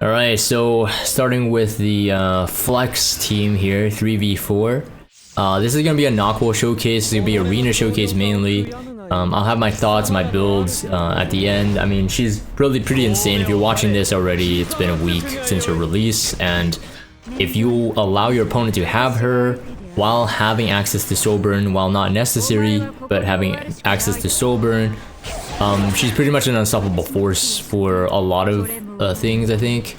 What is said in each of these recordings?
Alright, so starting with the flex team here, 3v4. This is going to be a Nahkwol showcase, it's going to be arena showcase mainly. I'll have my thoughts, my builds at the end. I mean, she's really pretty insane. If you're watching this already, it's been a week since her release, and if you allow your opponent to have her while having access to soul burn, while not necessary, but having access to soul burn, she's pretty much an unstoppable force for a lot of things, I think.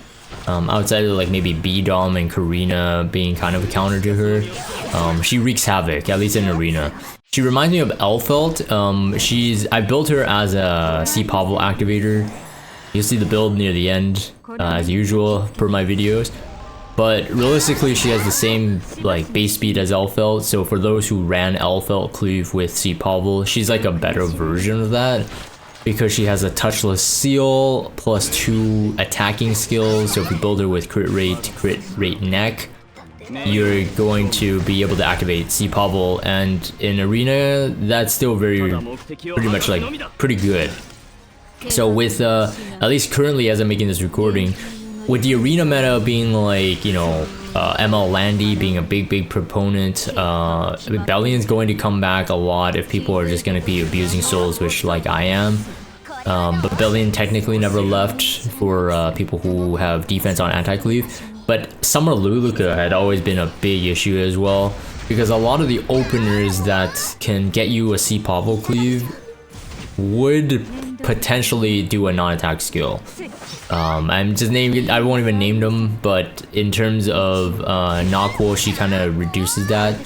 Outside of like maybe B-Dom and Karina being kind of a counter to her, she wreaks havoc, at least in arena. She reminds me of Elfelt. I built her as a C Pavel activator. You'll see the build near the end, as usual per my videos. But realistically, she has the same like base speed as Elfelt. So for those who ran Elfelt cleave with C Pavel, she's like a better version of that, because she has a touchless seal plus 2 attacking skills. So if you build her with crit rate neck, you're going to be able to activate C Pavel, and in arena that's still pretty much like pretty good. So with at least currently as I'm making this recording, with the arena meta being like, you know, ML Landy being a big proponent, Rebellion's going to come back a lot if people are just going to be abusing souls, which like I am. But Rebellion technically never left for people who have defense on anti-cleave. But Summer Luluka had always been a big issue as well, because a lot of the openers that can get you a C Pavel cleave would potentially do a non-attack skill. I'm just naming, I won't even name them, but in terms of Nahkwol, she kind of reduces that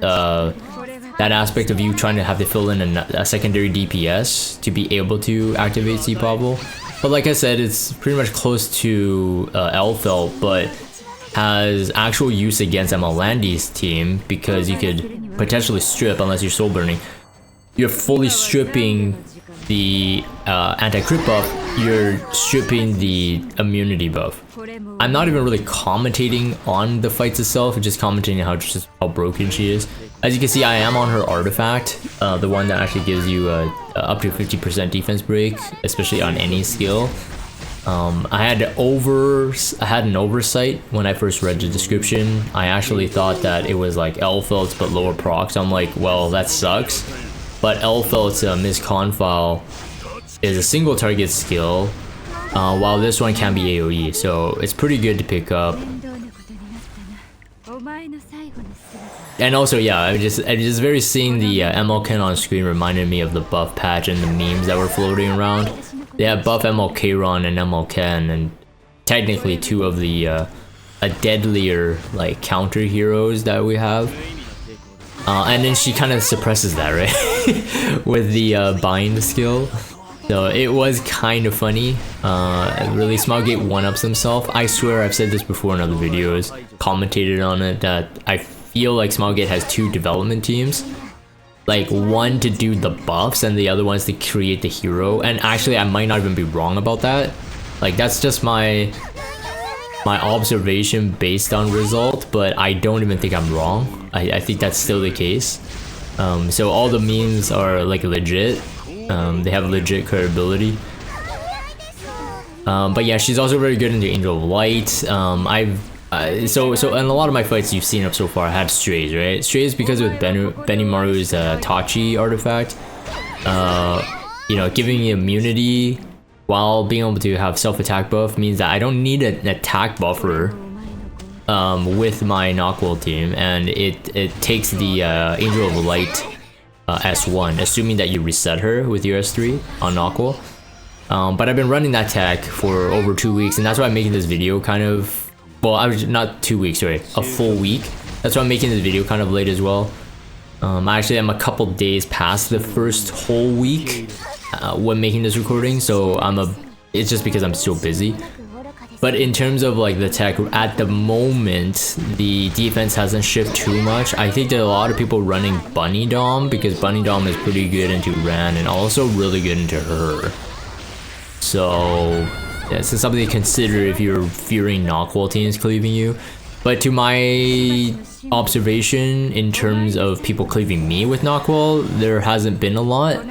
that aspect of you trying to have to fill in a secondary DPS to be able to activate C Pavel. But like I said, it's pretty much close to Elfelt, but has actual use against ML Landy's team, because you could potentially strip, unless you're soul burning, you're fully stripping the anti-crit buff, you're stripping the immunity buff. I'm not even really commentating on the fights itself, just commentating how broken she is. As you can see, I am on her artifact, the one that actually gives you up to 50% defense break, especially on any skill. I had an oversight when I first read the description. I actually thought that it was like Elfelt's but lower proc, so I'm like, well, that sucks. But Elfelt's misconfile is a single target skill, while this one can be AoE, so it's pretty good to pick up. And also, yeah, I just very seeing the MLK on screen reminded me of the buff patch and the memes that were floating around. They have buff MLK-Ron and MLK, and technically 2 of the a deadlier like counter heroes that we have. And then she kind of suppresses that, right? With the bind skill. So it was kind of funny. Really, Smilegate 1-ups himself. I swear I've said this before in other videos, commentated on it, that I feel like Smilegate has 2 development teams. Like, one to do the buffs and the other one's to create the hero. And actually, I might not even be wrong about that. Like, that's just my observation based on result, but I don't even think I'm wrong. I think that's still the case. So all the memes are like legit. They have legit credibility. But yeah, she's also very good in the Angel of Light. So in a lot of my fights you've seen up so far, I had Strays, right? Strays because with Benimaru's Tachi artifact, you know, giving me immunity while being able to have self-attack buff means that I don't need an attack buffer with my Nahkwol team, and it takes the Angel of Light S1, assuming that you reset her with your S3 on Nahkwol. But I've been running that tech for over 2 weeks, and that's why I'm making this video kind of, well, I was not 2 weeks, sorry, a full week. That's why I'm making this video kind of late as well. Actually, I'm a couple days past the first whole week when making this recording, so it's just because I'm so busy. But in terms of like the tech, at the moment, the defense hasn't shifted too much. I think that a lot of people running Bunny Dom, because Bunny Dom is pretty good into Ran and also really good into her. So yeah, it's something to consider if you're fearing Nahkwol teams cleaving you. But to my observation, in terms of people cleaving me with Nahkwol, there hasn't been a lot.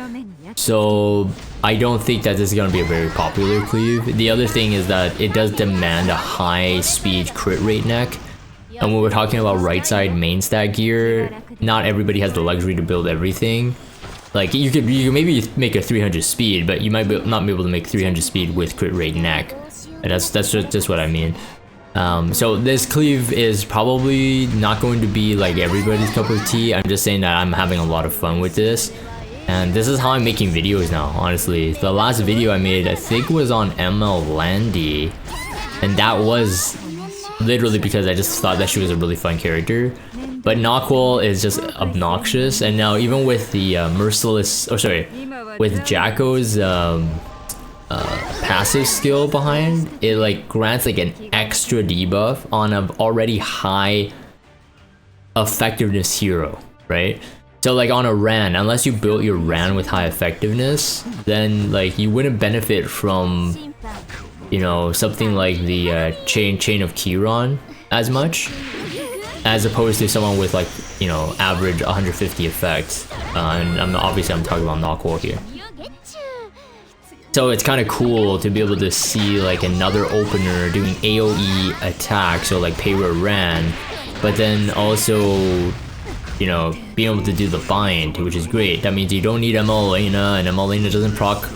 So I don't think that this is gonna be a very popular cleave. The other thing is that it does demand a high speed crit rate neck. And when we're talking about right side main stat gear, not everybody has the luxury to build everything. Like you could maybe make a 300 speed, but you might not be able to make 300 speed with crit rate neck. And that's just what I mean. So this cleave is probably not going to be like everybody's cup of tea. I'm just saying that I'm having a lot of fun with this. And this is how I'm making videos now, honestly. The last video I made, I think, was on ML Landy. And that was literally because I just thought that she was a really fun character. But Nahkwol is just obnoxious. And now even with the with Jacko's passive skill behind, it like grants like an extra debuff on an already high effectiveness hero, right? So like on a Ran, unless you built your Ran with high effectiveness, then like you wouldn't benefit from, you know, something like the chain of Keyron as much, as opposed to someone with like, you know, average 150 effects. And I'm talking about Nahkwol here. So it's kind of cool to be able to see like another opener doing AoE attack, so like Payra Ran, but then also, you know, being able to do the bind, which is great. That means you don't need ML Elena, and ML Elena doesn't proc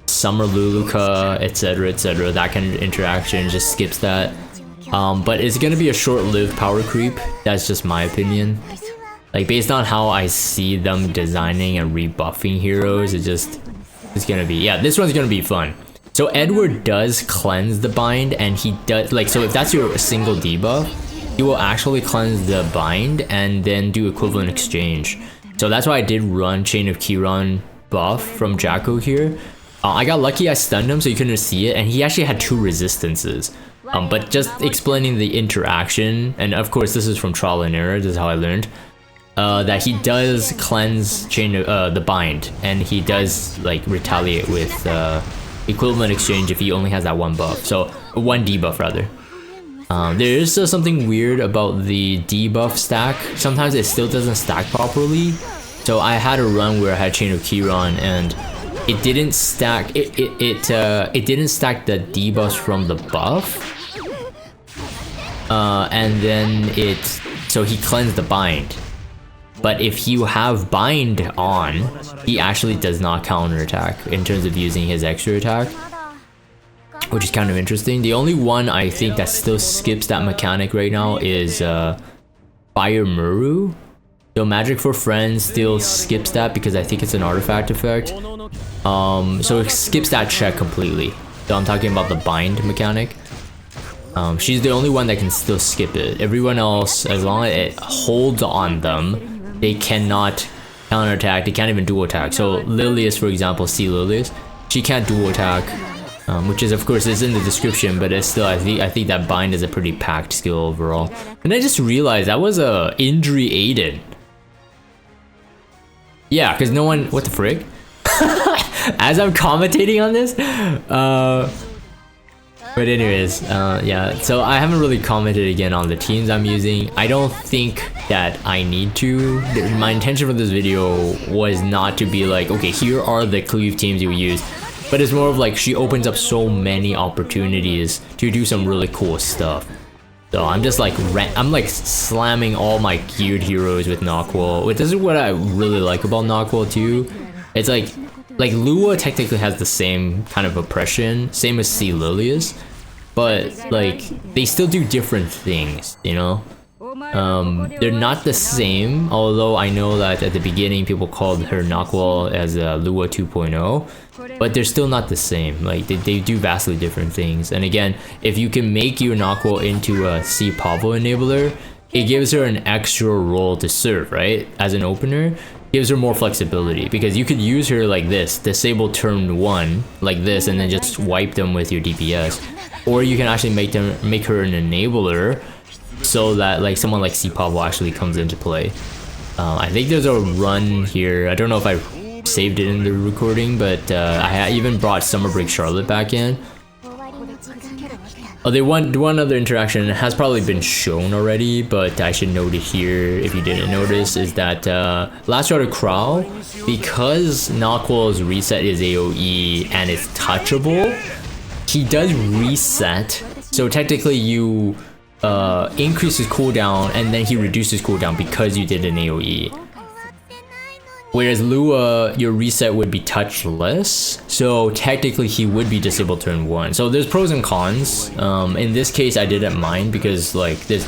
Summer Luluka, etc, etc. That kind of interaction just skips that. But it's gonna be a short-lived power creep. That's just my opinion. Like based on how I see them designing and rebuffing heroes, it's gonna be, yeah, this one's gonna be fun. So Edward does cleanse the bind, and he does like, so if that's your single debuff, he will actually cleanse the bind and then do equivalent exchange. So that's why I did run Chain of Keyron buff from Jacko here. I got lucky, I stunned him so you couldn't see it, and he actually had 2 resistances. But just explaining the interaction, and of course this is from trial and error, this is how I learned, that he does cleanse the bind, and he does like retaliate with equivalent exchange if he only has that 1 buff, so 1 debuff rather. There is still something weird about the debuff stack. Sometimes it still doesn't stack properly. So I had a run where I had Chain of Keyron and it didn't stack. It didn't stack the debuffs from the buff. And then so he cleansed the bind. But if you have bind on, he actually does not counterattack in terms of using his extra attack, which is kind of interesting. The only one I think that still skips that mechanic right now is Fire Muru. So Magic for Friends still skips that because I think it's an artifact effect. So it skips that check completely. So I'm talking about the bind mechanic. She's the only one that can still skip it. Everyone else, as long as it holds on them, they cannot counterattack. They can't even dual attack. So Lilius, for example, see Lilius, she can't dual attack. Which is, of course, is in the description, but it's still, I think that bind is a pretty packed skill overall. And I just realized that was a injury Aiden. Yeah, because no one, what the frick? As I'm commentating on this, but anyways, yeah. So I haven't really commented again on the teams I'm using. I don't think that I need to. My intention for this video was not to be like, okay, here are the cleave teams you use. But it's more of like she opens up so many opportunities to do some really cool stuff. So I'm just like, I'm like slamming all my geared heroes with Nahkwol. This is what I really like about Nahkwol too. It's like Lua technically has the same kind of oppression, same as C. Lilius, but like they still do different things, you know? They're not the same, although I know that at the beginning people called her Nahkwol as Lua 2.0, but they're still not the same. Like they do vastly different things. And again, if you can make your Nahkwol into a C. Pavo enabler, it gives her an extra role to serve, right? As an opener, gives her more flexibility, because you could use her like this, disable turn 1 like this, and then just wipe them with your DPS. Or you can actually make her an enabler, so that like someone like C. Pavo actually comes into play. I think there's a run here. I don't know if I saved it in the recording, but I even brought Summer Break Charlotte back in. Oh, one other interaction has probably been shown already, but I should note it here if you didn't notice, is that last round of Crow, because Nahkwol's reset is AoE and it's touchable, he does reset. So technically you increase his cooldown and then he reduces cooldown because you did an AoE. Whereas Lua, your reset would be touchless, so technically he would be disabled turn 1. So there's pros and cons. In this case, I didn't mind because like this,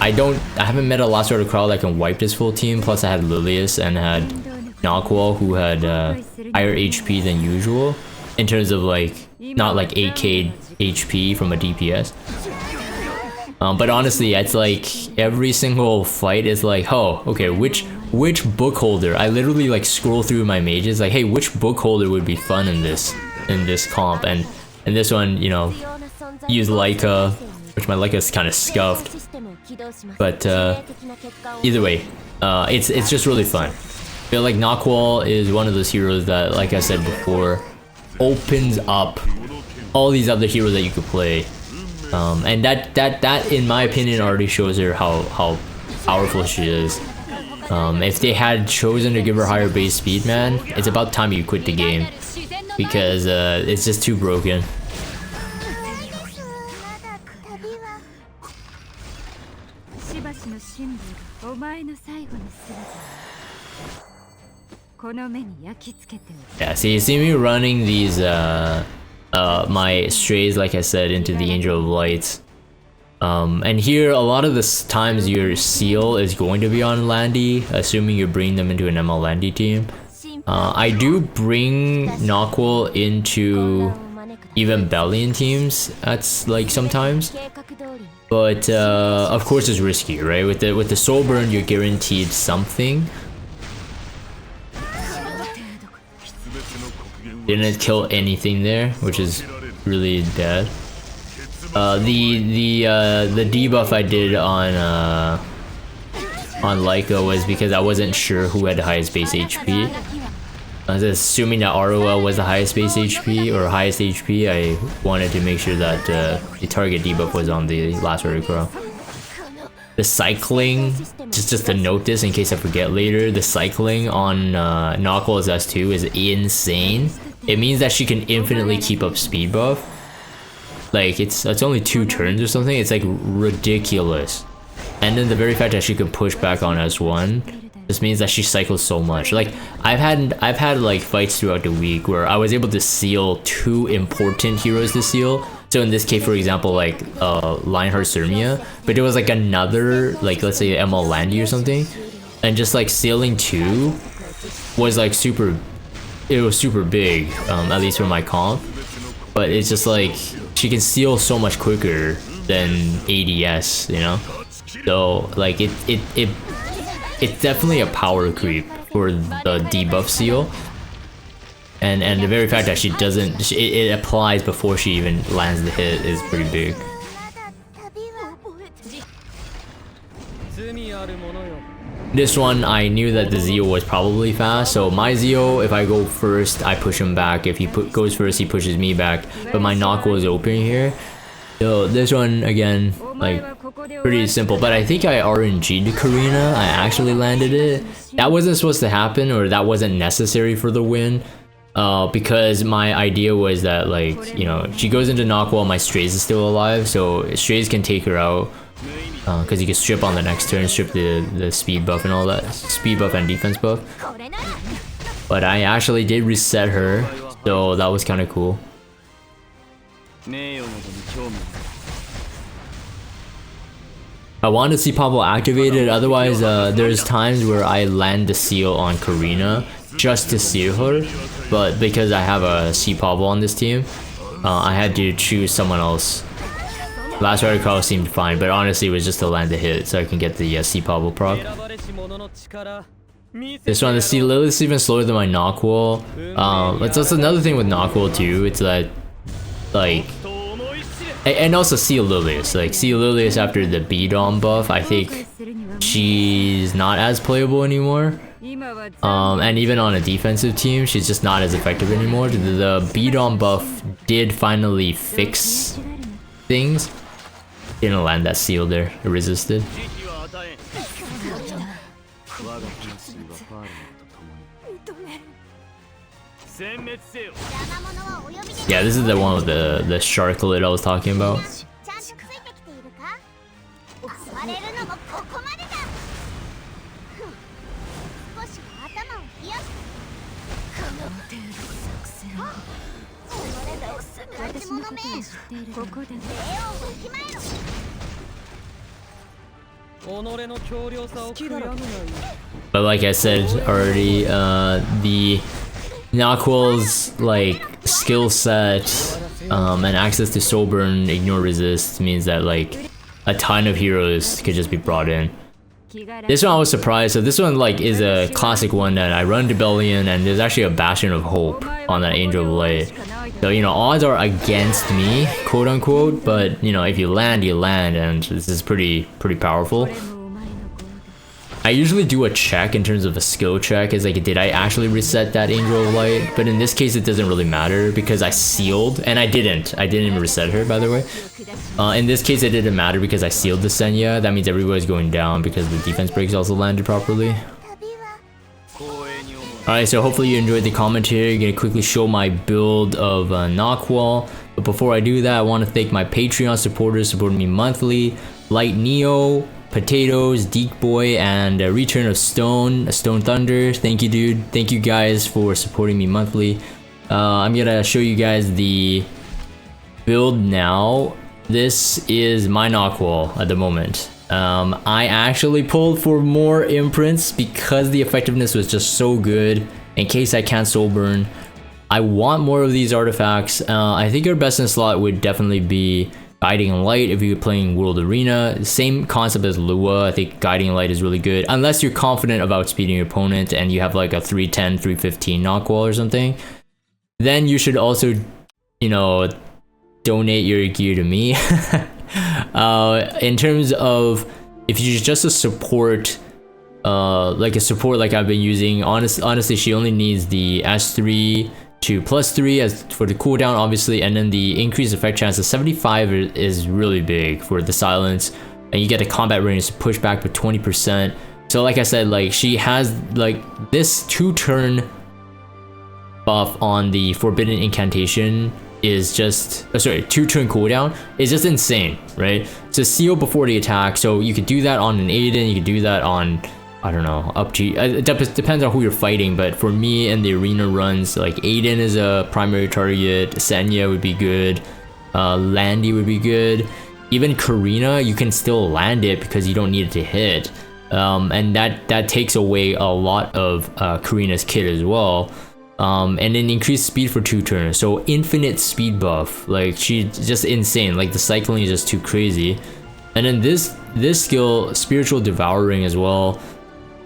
I haven't met a last order Crow that can wipe this full team. Plus I had Lilius and had Nahkwol who had higher HP than usual in terms of like not like 8k HP from a DPS. But honestly, it's like every single fight is like, oh, okay, which book holder? I literally like scroll through my mages like, hey, which book holder would be fun in this comp? And this one, you know, use Leica, which my Leica is kind of scuffed. But either way, it's just really fun. I feel like Nahkwol is one of those heroes that, like I said before, opens up all these other heroes that you could play. And that in my opinion already shows her how powerful she is. If they had chosen to give her higher base speed, man, it's about time you quit the game because it's just too broken. Yeah, see, you see me running these my strays, like I said, into the Angel of Light. And here, a lot of the times your seal is going to be on Landy, assuming you bring them into an ML Landy team. I do bring Nahkwol into even Bellion teams, that's like sometimes. But of course it's risky, right? With the soul burn, you're guaranteed something. Didn't kill anything there, which is really bad. The debuff I did on Leica was because I wasn't sure who had the highest base HP. I was assuming that ROL was the highest base HP or highest HP. I wanted to make sure that the target debuff was on the last order Crow. The cycling, just to note this in case I forget later, the cycling on Nahkwol's S2 is insane. It means that she can infinitely keep up speed buff. Like it's only 2 turns or something. It's like ridiculous. And then the very fact that she can push back on S1 just means that she cycles so much. Like I've had like fights throughout the week where I was able to seal 2 important heroes to seal. So in this case, for example, like Lionheart Sermia, but it was like another, like let's say ML Landy or something, and just like sealing 2 was like super. It was super big, at least for my comp. But it's just like she can seal so much quicker than ADS, you know. So like it's definitely a power creep for the debuff seal. And the very fact that she doesn't, it applies before she even lands the hit is pretty big. This one, I knew that the Zeo was probably fast, so my Zeo, if I go first, I push him back. If he goes first, he pushes me back. But my Nahkwol is open here. So this one, again, like, pretty simple. But I think I RNG'd Karina. I actually landed it. That wasn't supposed to happen, or that wasn't necessary for the win. Because my idea was that, like, you know, she goes into Nahkwol, my Strays is still alive, so Strays can take her out. Because you can strip on the next turn, strip the speed buff and all that, speed buff and defense buff. But I actually did reset her, so that was kind of cool. I wanted to see Pablo activated, otherwise there's times where I land the seal on Karina just to seal her, but because I have a C Pablo on this team, I had to choose someone else. Last Rider Crow seemed fine, but honestly it was just to land the hit so I can get the C Pablo proc. This one, the C Lily is even slower than my Nahkwol. That's another thing with Nahkwol too, it's that, like, and also C Lilius, like C Lilius after the B-Dom buff, I think she's not as playable anymore. And even on a defensive team, she's just not as effective anymore. The B-Dom buff did finally fix things. Didn't land that seal there. It resisted. Yeah, this is the one with the shark lid I was talking about. But like I said already, the Nahkwol's like skill set and access to soul burn, ignore resist means that like a ton of heroes could just be brought in. This one I was surprised. So this one like is a classic one that I run Rebellion, and there's actually a Bastion of Hope on that Angel of Light. So you know, odds are against me, quote unquote, but you know, if you land, you land, and this is pretty powerful. I usually do a check in terms of a skill check, is like, did I actually reset that Angel of Light? But in this case, it doesn't really matter because I sealed, and I didn't even reset her, by the way. In this case, it didn't matter because I sealed the Senya. That means everybody's going down because the defense breaks also landed properly. Alright, so hopefully you enjoyed the commentary. I'm gonna quickly show my build of Nahkwol. But before I do that, I want to thank my Patreon supporters supporting me monthly. Light Neo, Potatoes, Deke Boy, and Return of Stone Thunder. Thank you, dude. Thank you guys for supporting me monthly. I'm gonna show you guys the build now. This is my Nahkwol at the moment. I actually pulled for more imprints because the effectiveness was just so good. In case I can't soul burn, I want more of these artifacts. I think your best in slot would definitely be Guiding Light if you're playing World Arena. Same concept as Lua. I think Guiding Light is really good unless you're confident about outspeeding your opponent and you have like a 310, 315 Nahkwol or something. Then you should also, you know, donate your gear to me. In terms of if you're just a support, like I've been using, honestly she only needs the S3 to +3 as for the cooldown, obviously, and then the increased effect chance of 75 is really big for the silence, and you get a combat range to push back with 20%. So like I said, like she has like this 2-turn buff on the forbidden incantation is just 2-turn cooldown is just insane, right? So seal before the attack, so you could do that on an Aiden, you could do that on, I don't know, up to you. It depends on who you're fighting, but for me in the arena runs, like Aiden is a primary target, Senya would be good, Landy would be good, even Karina you can still land it because you don't need it to hit, and that takes away a lot of Karina's kit as well. And then increased speed for 2 turns, so infinite speed buff. Like she's just insane, like the cycling is just too crazy. And then this skill, Spiritual Devouring as well,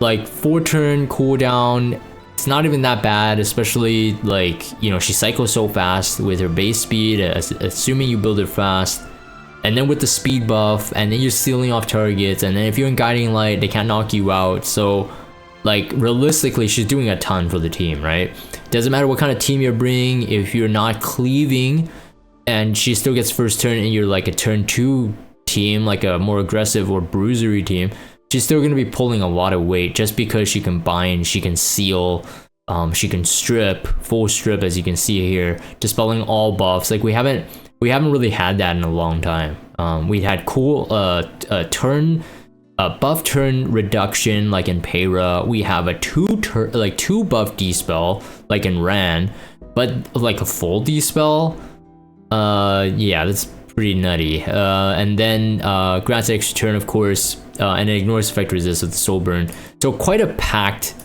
like 4-turn cooldown. It's not even that bad, especially like, you know, she cycles so fast with her base speed, assuming you build it fast, and then with the speed buff, and then you're sealing off targets, and then if you're in Guiding Light they can't knock you out. So like realistically she's doing a ton for the team, right? Doesn't matter what kind of team you're bringing, if you're not cleaving and she still gets first turn and you're like a turn 2 team, like a more aggressive or bruisery team, she's still going to be pulling a lot of weight just because she can bind, she can seal, she can strip, full strip as you can see here, dispelling all buffs. Like we haven't really had that in a long time. We had cool buff turn reduction like in Payra. We have a 2 buff dispel like in Ran, but like a full dispel, yeah, that's pretty nutty. And then grants extra turn, of course, and it ignores effect resist with the soul burn. So quite a packed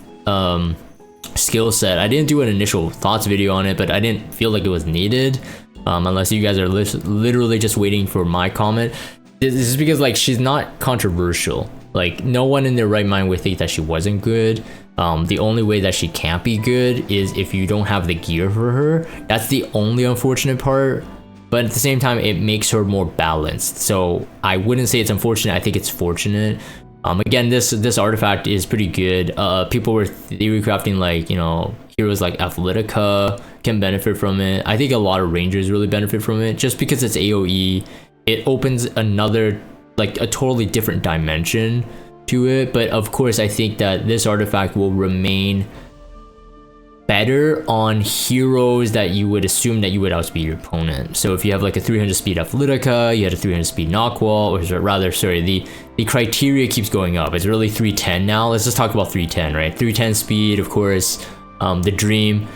skill set. I didn't do an initial thoughts video on it, but I didn't feel like it was needed, unless you guys are literally just waiting for my comment. This is because like she's not controversial. Like no one in their right mind would think that she wasn't good. The only way that she can't be good is if you don't have the gear for her. That's the only unfortunate part. But at the same time, it makes her more balanced. So I wouldn't say it's unfortunate. I think it's fortunate. Again, this artifact is pretty good. People were theory crafting like, you know, heroes like Athletica can benefit from it. I think a lot of rangers really benefit from it just because it's AoE. it opens another, like a totally different dimension to it. But of course, I think that this artifact will remain better on heroes that you would assume that you would outspeed your opponent. So if you have like a 300 speed Athletica, you had a 300 speed Nahkwol, or rather, sorry, the criteria keeps going up. It's really 310 now. Let's just talk about 310, right? 310 speed, of course, the dream.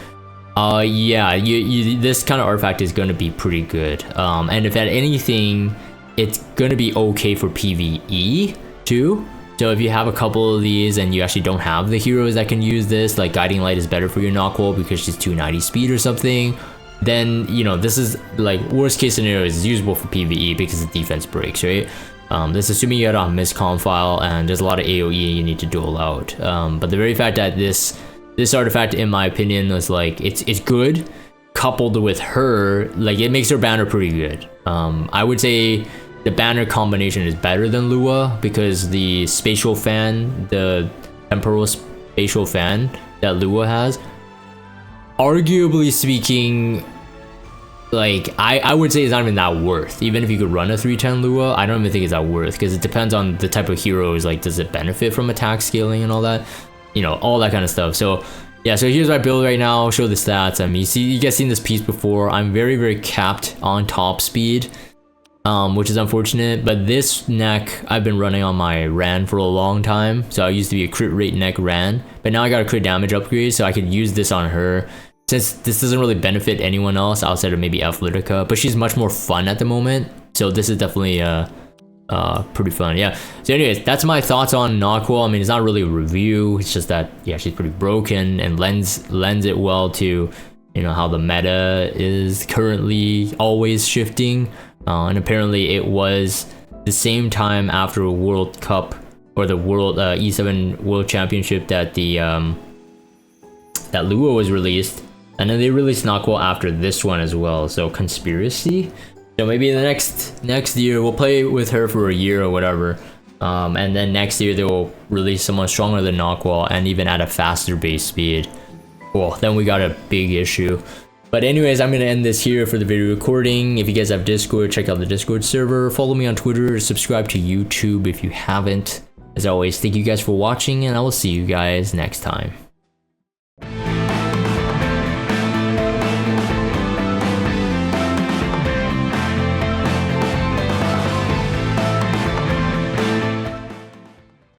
Yeah, this kind of artifact is going to be pretty good. And if at anything, it's going to be okay for PvE too. So if you have a couple of these and you actually don't have the heroes that can use this, like Guiding Light is better for your Nahkwol because she's 290 speed or something, then, you know, this is like worst case scenario is usable for PvE because the defense breaks, right? This is assuming you had a miscom file and there's a lot of AoE you need to duel out. But the very fact that this artifact, in my opinion, is like, it's good, coupled with her, like it makes her banner pretty good. I would say the banner combination is better than Lua because the spatial fan, the temporal spatial fan that Lua has, arguably speaking, like I would say it's not even that worth. Even if you could run a 310 Lua, I don't even think it's that worth because it depends on the type of heroes. Like, does it benefit from attack scaling and all that? You know, all that kind of stuff. So yeah, so here's my build right now. I'll show the stats. I mean, you guys seen this piece before. I'm very, very capped on top speed, which is unfortunate. But this neck, I've been running on my Ran for a long time. So I used to be a crit rate neck Ran, but now I got a crit damage upgrade, so I could use this on her. Since this doesn't really benefit anyone else outside of maybe Athletica, but she's much more fun at the moment. So this is definitely pretty fun. Yeah, so anyways, that's my thoughts on Nahkwol. I mean, it's not really a review, it's just that, yeah, she's pretty broken and lends it well to, you know, how the meta is currently always shifting. And apparently it was the same time after a World Cup or the World E7 World Championship that the that Lua was released, and then they released Nahkwol after this one as well. So conspiracy. So maybe the next year we'll play with her for a year or whatever, and then next year they will release someone stronger than Nahkwol and even at a faster base speed. Well, then we got a big issue. But anyways, I'm gonna end this here for the video recording. If you guys have Discord, check out the Discord server. Follow me on Twitter. Subscribe to YouTube if you haven't. As always, thank you guys for watching, and I will see you guys next time.